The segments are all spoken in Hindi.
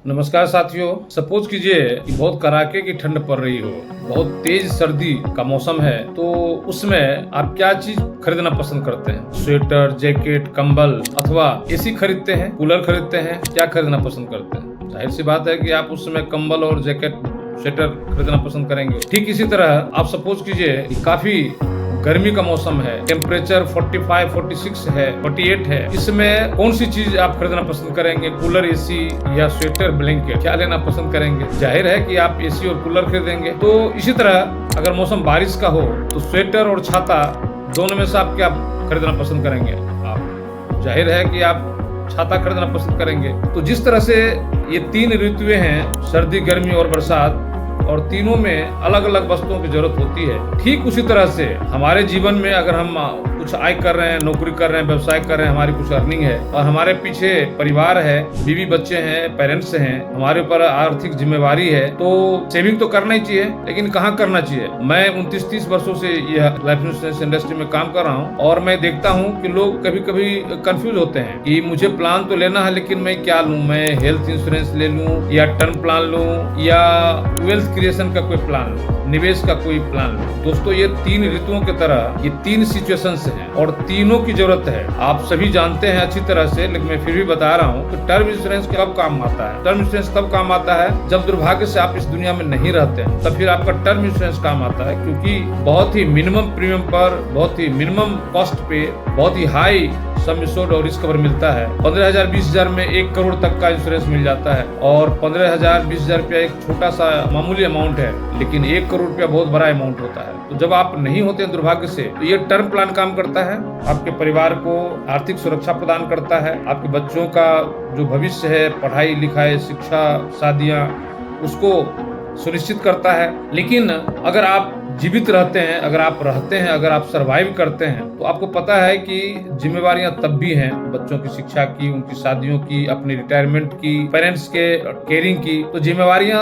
नमस्कार साथियों। सपोज कीजिए कि बहुत कड़ाके की ठंड पड़ रही हो, बहुत तेज सर्दी का मौसम है, तो उसमें आप क्या चीज खरीदना पसंद करते हैं? स्वेटर, जैकेट, कंबल अथवा एसी खरीदते हैं, कूलर खरीदते हैं, क्या खरीदना पसंद करते हैं? जाहिर सी बात है कि आप उस समय कंबल और जैकेट, स्वेटर खरीदना पसंद करेंगे। ठीक इसी तरह आप सपोज कीजिए कि काफी गर्मी का मौसम है, टेम्परेचर 45, 46 है, 48 है, इसमें कौन सी चीज आप खरीदना पसंद करेंगे? कूलर, एसी या स्वेटर, ब्लैंकेट, क्या लेना पसंद करेंगे? जाहिर है कि आप एसी और कूलर खरीदेंगे। तो इसी तरह अगर मौसम बारिश का हो तो स्वेटर और छाता दोनों में से आप क्या खरीदना पसंद करेंगे? आप जाहिर है कि आप छाता खरीदना पसंद करेंगे। तो जिस तरह से ये तीन ऋतुएं हैं, सर्दी, गर्मी और बरसात, और तीनों में अलग अलग वस्तुओं की जरूरत होती है, ठीक उसी तरह से हमारे जीवन में अगर हम कुछ आय कर रहे हैं, नौकरी कर रहे हैं, व्यवसाय कर रहे हैं, हमारी कुछ अर्निंग है और हमारे पीछे परिवार है, बीवी बच्चे हैं, पेरेंट्स हैं, हमारे ऊपर आर्थिक जिम्मेवारी है, तो सेविंग तो करना ही चाहिए। लेकिन कहाँ करना चाहिए? मैं 29-30 वर्षों से यह लाइफ इंश्योरेंस इंडस्ट्री में काम कर रहा हूँ और मैं देखता हूँ कि लोग कभी कभी कंफ्यूज होते हैं कि मुझे प्लान तो लेना है, लेकिन मैं क्या लूँ? मैं हेल्थ इंश्योरेंस ले लूँ या टर्म प्लान लूँ या वेल्थ क्रिएशन का कोई प्लान, निवेश का कोई प्लान? दोस्तों, ये तीन ऋतुओं की तरह ये तीन सिचुएशंस हैं और तीनों की जरूरत है। आप सभी जानते हैं अच्छी तरह से, लेकिन मैं फिर भी बता रहा हूँ कि टर्म इंश्योरेंस कब काम आता है। टर्म इंश्योरेंस तब काम आता है जब दुर्भाग्य से आप इस दुनिया में नहीं रहते हैं, तब फिर आपका टर्म इंश्योरेंस काम आता है, क्योंकि बहुत ही मिनिमम प्रीमियम पर, बहुत ही मिनिमम कॉस्ट पे, बहुत ही हाई सम एश्योर्ड और रिस्क कवर मिलता है। 15,000 20,000 में 1 करोड़ तक का इंश्योरेंस मिल जाता है और 15,000 20,000 रुपया एक छोटा सा मामूली अमाउंट है, लेकिन 1 करोड़ रुपया बहुत बड़ा अमाउंट होता है। तो जब आप नहीं होते हैं दुर्भाग्य से, तो ये टर्म प्लान काम करता है, आपके परिवार को आर्थिक सुरक्षा प्रदान करता है, आपके बच्चों का जो भविष्य है, पढ़ाई लिखाई, शिक्षा, शादियां, उसको सुनिश्चित करता है। लेकिन अगर आप जीवित रहते हैं, अगर आप रहते हैं, अगर आप सरवाइव करते हैं, तो आपको पता है कि जिम्मेवारियां तब भी हैं, बच्चों की शिक्षा की, उनकी शादियों की, अपनी रिटायरमेंट की, पेरेंट्स के केयरिंग की, तो जिम्मेवारियां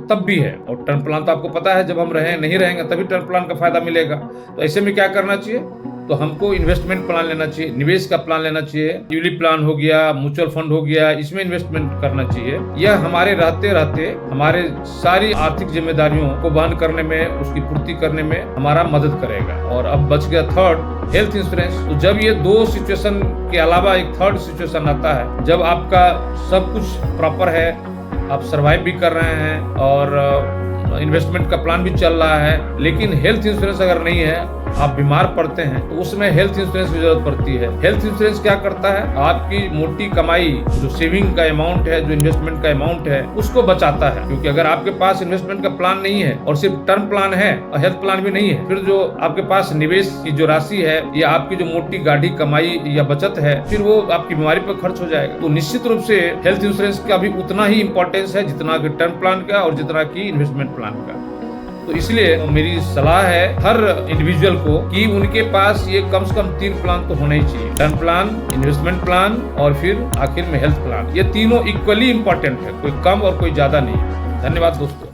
तब भी है। और टर्म प्लान तो आपको पता है, जब हम नहीं रहेंगे तभी टर्म प्लान का फायदा मिलेगा। तो ऐसे में क्या करना चाहिए? तो हमको इन्वेस्टमेंट प्लान लेना चाहिए, निवेश का प्लान लेना चाहिए। यूलिप प्लान हो गया, म्यूचुअल फंड हो गया, इसमें इन्वेस्टमेंट करना चाहिए। यह हमारे रहते रहते हमारे सारी आर्थिक जिम्मेदारियों को वहन करने में, उसकी पूर्ति करने में हमारा मदद करेगा। और अब बच गया थर्ड, हेल्थ इंश्योरेंस। तो जब ये दो सिचुएशन के अलावा एक थर्ड सिचुएशन आता है, जब आपका सब कुछ प्रॉपर है, आप सरवाइव भी कर रहे हैं और इन्वेस्टमेंट का प्लान भी चल रहा है, लेकिन हेल्थ इंश्योरेंस अगर नहीं है, आप बीमार पड़ते हैं, तो उसमें हेल्थ इंश्योरेंस की जरूरत पड़ती है। हेल्थ इंश्योरेंस क्या करता है? आपकी मोटी कमाई, जो सेविंग का अमाउंट है, जो इन्वेस्टमेंट का अमाउंट है, उसको बचाता है। क्योंकि अगर आपके पास इन्वेस्टमेंट का प्लान नहीं है और सिर्फ टर्म प्लान है और हेल्थ प्लान भी नहीं है, फिर जो आपके पास निवेश की जो राशि है या आपकी जो मोटी गाढ़ी कमाई या बचत है, फिर वो आपकी बीमारी पर खर्च हो जाएगा। तो निश्चित रूप से हेल्थ इंश्योरेंस का भी उतना ही इंपॉर्टेंस है जितना कि टर्म प्लान का और जितना कि इन्वेस्टमेंट प्लान का। तो इसलिए मेरी सलाह है हर इंडिविजुअल को कि उनके पास ये कम से कम 3 प्लान तो होना ही चाहिए। टर्म प्लान, इन्वेस्टमेंट प्लान और फिर आखिर में हेल्थ प्लान। ये तीनों इक्वली इंपॉर्टेंट है, कोई कम और कोई ज्यादा नहीं। धन्यवाद दोस्तों।